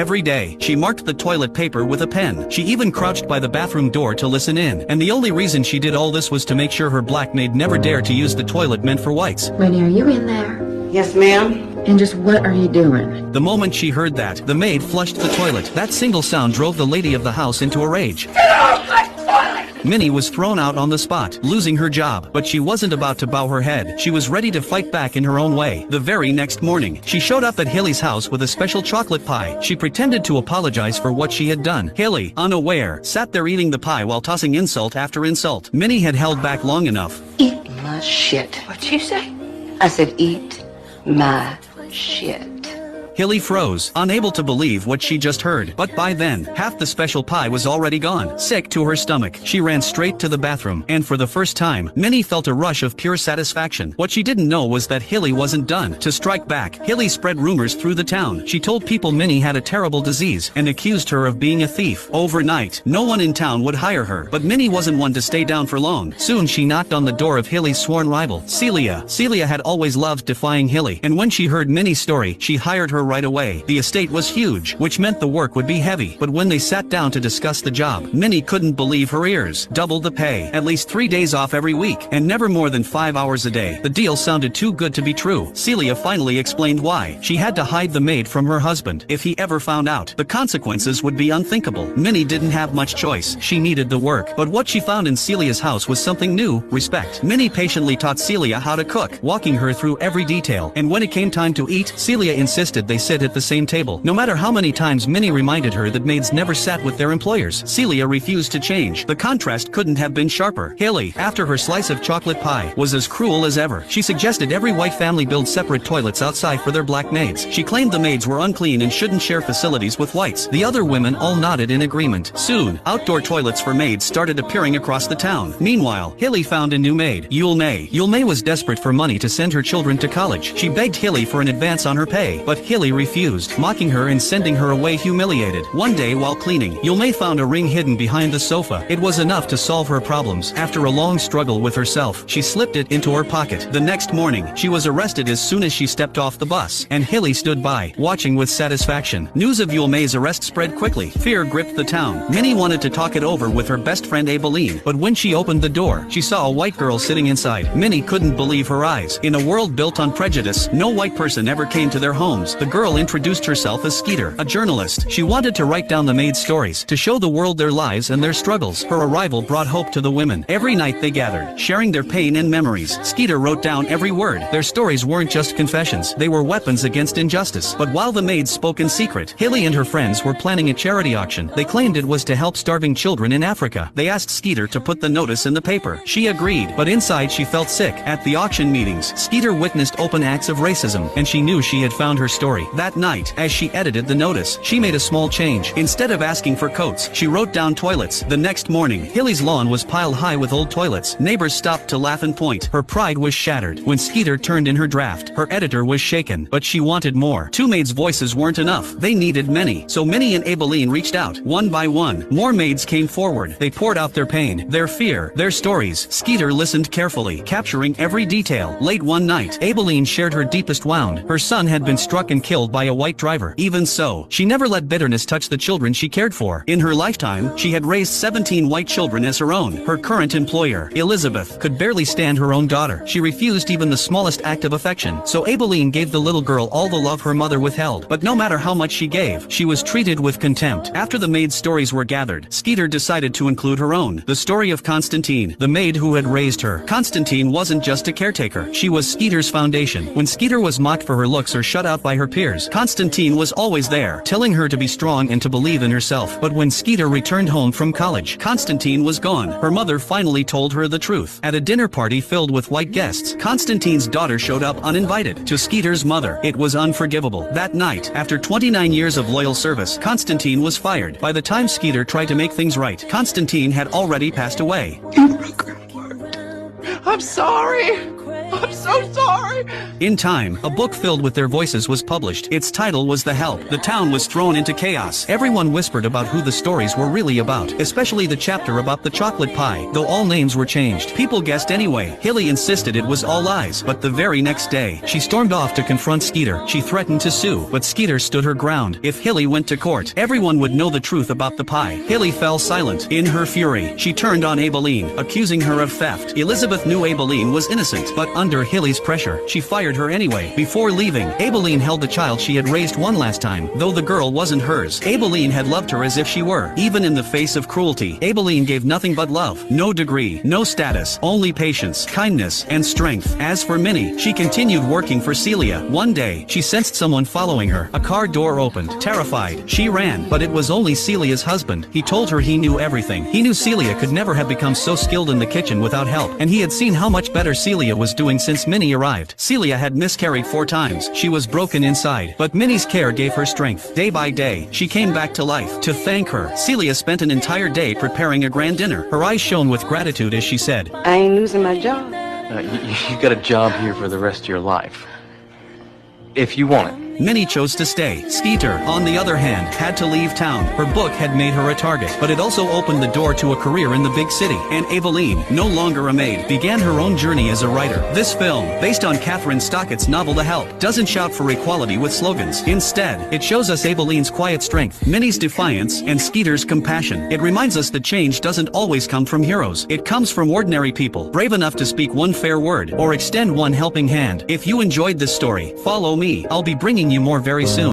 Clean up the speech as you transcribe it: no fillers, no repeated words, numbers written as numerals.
Every day, she marked the toilet paper with a pen. She even crouched by the bathroom door to listen in. And the only reason she did all this was to make sure her black maid never dared to use the toilet meant for whites. Winnie, are you in there? Yes, ma'am. And just what are you doing? The moment she heard that, the maid flushed the toilet. That single sound drove the lady of the house into a rage. Get off my toilet! Minnie was thrown out on the spot, losing her job. But she wasn't about to bow her head. She was ready to fight back in her own way. The very next morning, she showed up at Haley's house with a special chocolate pie. She pretended to apologize for what she had done. Haley, unaware, sat there eating the pie while tossing insult after insult. Minnie had held back long enough. Eat my shit. What'd you say? I said eat my shit. Haley froze, unable to believe what she just heard. But by then, half the special pie was already gone. Sick to her stomach, she ran straight to the bathroom. And for the first time, Minnie felt a rush of pure satisfaction. What she didn't know was that Haley wasn't done. To strike back, Haley spread rumors through the town. She told people Minnie had a terrible disease and accused her of being a thief. Overnight, no one in town would hire her. But Minnie wasn't one to stay down for long. Soon she knocked on the door of Haley's sworn rival, Celia. Celia had always loved defying Haley. And when she heard Minnie's story, she hired her right away. The estate was huge, which meant the work would be heavy. But when they sat down to discuss the job, Minnie couldn't believe her ears. Double the pay, at least 3 days off every week, and never more than 5 hours a day. The deal sounded too good to be true. Celia finally explained why. She had to hide the maid from her husband. If he ever found out, the consequences would be unthinkable. Minnie didn't have much choice. She needed the work. But what she found in Celia's house was something new: respect. Minnie patiently taught Celia how to cook, walking her through every detail. And when it came time to eat, Celia insisted they sit at the same table. No matter how many times Minnie reminded her that maids never sat with their employers, Celia refused to change. The contrast couldn't have been sharper. Haley, after her slice of chocolate pie, was as cruel as ever. She suggested every white family build separate toilets outside for their black maids. She claimed the maids were unclean and shouldn't share facilities with whites. The other women all nodded in agreement. Soon, outdoor toilets for maids started appearing across the town. Meanwhile, Haley found a new maid, Yule May. Yule May was desperate for money to send her children to college. She begged Haley for an advance on her pay, but Haley refused, mocking her and sending her away humiliated. One day while cleaning, Yule May found a ring hidden behind the sofa. It was enough to solve her problems. After a long struggle with herself, she slipped it into her pocket. The next morning, she was arrested as soon as she stepped off the bus, and Haley stood by, watching with satisfaction. News of Yule May's arrest spread quickly. Fear gripped the town. Minnie wanted to talk it over with her best friend Aibileen, but when she opened the door, she saw a white girl sitting inside. Minnie couldn't believe her eyes. In a world built on prejudice, no white person ever came to their homes. The girl introduced herself as Skeeter, a journalist. She wanted to write down the maids' stories, to show the world their lives and their struggles. Her arrival brought hope to the women. Every night they gathered, sharing their pain and memories. Skeeter wrote down every word. Their stories weren't just confessions, they were weapons against injustice. But while the maids spoke in secret, Haley and her friends were planning a charity auction. They claimed it was to help starving children in Africa. They asked Skeeter to put the notice in the paper. She agreed, but inside she felt sick. At the auction meetings, Skeeter witnessed open acts of racism, and she knew she had found her story. That night, as she edited the notice, she made a small change. Instead of asking for coats, she wrote down toilets. The next morning, Haley's lawn was piled high with old toilets. Neighbors stopped to laugh and point. Her pride was shattered. When Skeeter turned in her draft, her editor was shaken, but she wanted more. Two maids' voices weren't enough. They needed many. So Minnie and Aibileen reached out. One by one, more maids came forward. They poured out their pain, their fear, their stories. Skeeter listened carefully, capturing every detail. Late one night, Aibileen shared her deepest wound. Her son had been struck and killed by a white driver. Even so, she never let bitterness touch the children she cared for. In her lifetime, she had raised 17 white children as her own. Her current employer, Elizabeth, could barely stand her own daughter. She refused even the smallest act of affection. So Aibileen gave the little girl all the love her mother withheld. But no matter how much she gave, she was treated with contempt. After the maids' stories were gathered, Skeeter decided to include her own. The story of Constantine, the maid who had raised her. Constantine wasn't just a caretaker. She was Skeeter's foundation. When Skeeter was mocked for her looks or shut out by her peers, Constantine was always there, telling her to be strong and to believe in herself. But when Skeeter returned home from college, Constantine was gone. Her mother finally told her the truth. At a dinner party filled with white guests, Constantine's daughter showed up uninvited. To Skeeter's mother, it was unforgivable. That night, after 29 years of loyal service, Constantine was fired. By the time Skeeter tried to make things right, Constantine had already passed away. You broke her heart. I'm sorry. I'm so sorry. In time, a book filled with their voices was published. Its title was The Help. The town was thrown into chaos. Everyone whispered about who the stories were really about, especially the chapter about the chocolate pie, though all names were changed. People guessed anyway. Hilly insisted it was all lies, but the very next day, she stormed off to confront Skeeter. She threatened to sue, but Skeeter stood her ground. If Hilly went to court, everyone would know the truth about the pie. Hilly fell silent. In her fury, she turned on Aibileen, accusing her of theft. Elizabeth knew Aibileen was innocent, but under Hilly's pressure, she fired her anyway. Before leaving, Aibileen held the child she had raised one last time, though the girl wasn't hers. Aibileen had loved her as if she were. Even in the face of cruelty, Aibileen gave nothing but love. No degree, no status, only patience, kindness, and strength. As for Minnie, she continued working for Celia. One day, she sensed someone following her. A car door opened. Terrified, she ran, but it was only Celia's husband. He told her he knew everything. He knew Celia could never have become so skilled in the kitchen without help, and he had seen how much better Celia was doing since Minnie arrived. Celia had miscarried 4 times. She was broken inside, but Minnie's care gave her strength. Day by day, she came back to life. To thank her, Celia spent an entire day preparing a grand dinner. Her eyes shone with gratitude as she said, I ain't losing my job. You got a job here for the rest of your life. If you want it. Minnie chose to stay. Skeeter, on the other hand, had to leave town. Her book had made her a target, but it also opened the door to a career in the big city. And Aibileen, no longer a maid, began her own journey as a writer. This film, based on Catherine Stockett's novel The Help, doesn't shout for equality with slogans. Instead, it shows us Aibileen's quiet strength, Minnie's defiance, and Skeeter's compassion. It reminds us that change doesn't always come from heroes. It comes from ordinary people, brave enough to speak one fair word, or extend one helping hand. If you enjoyed this story, follow me. I'll be bringing you more very soon.